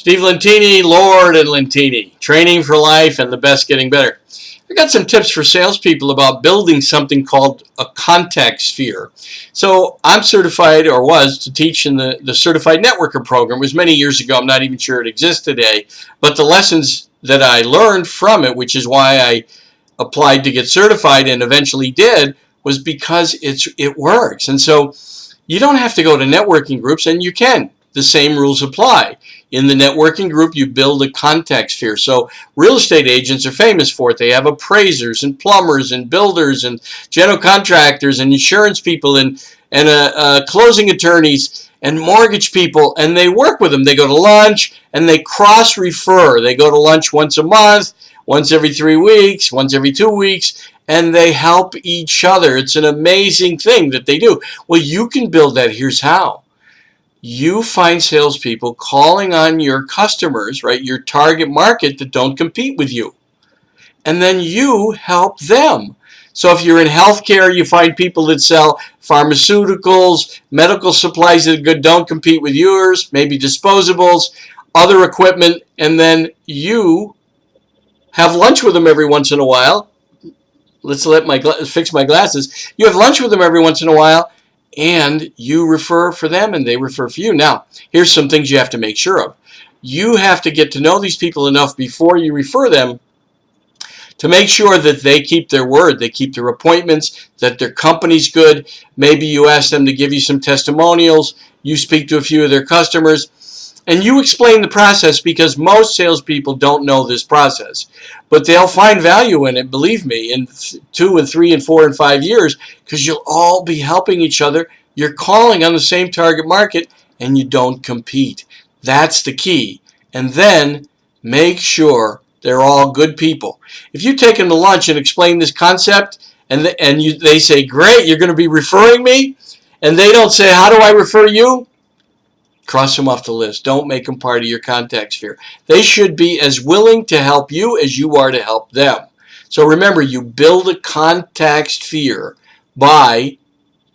Steve Lentini, Lord and Lentini, training for life and the best getting better. I got some tips for salespeople about building something called a contact sphere. So I'm certified, or was, to teach in the Certified Networker program. It was many years ago. I'm not even sure it exists today. But the lessons that I learned from it, which is why I applied to get certified and eventually did, was because it works. And so you don't have to go to networking groups, and you can. The same rules apply. In the networking group, you build a contact sphere. So real estate agents are famous for it. They have appraisers and plumbers and builders and general contractors and insurance people and closing attorneys and mortgage people, and they work with them. They go to lunch and they cross-refer. They go to lunch once a month, once every 3 weeks, once every 2 weeks, and they help each other. It's an amazing thing that they do. Well, you can build that. Here's how. You find salespeople calling on your customers, right, your target market that don't compete with you. And then you help them. So if you're in healthcare, you find people that sell pharmaceuticals, medical supplies that don't compete with yours, maybe disposables, other equipment, and then you have lunch with them every once in a while. Let's fix my glasses. You have lunch with them every once in a while, and you refer for them and they refer for you. Now, here's some things you have to make sure of. You have to get to know these people enough before you refer them to make sure that they keep their word, they keep their appointments, that their company's good. Maybe you ask them to give you some testimonials, you speak to a few of their customers, and you explain the process, because most salespeople don't know this process. But they'll find value in it, believe me, in 2 and 3 and 4 and 5 years, because you'll all be helping each other. You're calling on the same target market, and you don't compete. That's the key. And then make sure they're all good people. If you take them to lunch and explain this concept, and they say, great, you're going to be referring me, and they don't say, how do I refer you? Cross them off the list. Don't make them part of your contact sphere. They should be as willing to help you as you are to help them. So remember, you build a contact sphere by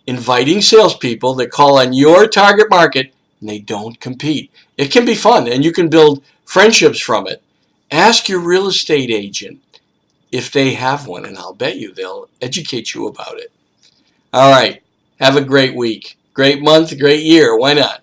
inviting salespeople that call on your target market and they don't compete. It can be fun, and you can build friendships from it. Ask your real estate agent if they have one, and I'll bet you they'll educate you about it. All right. Have a great week, great month, great year. Why not?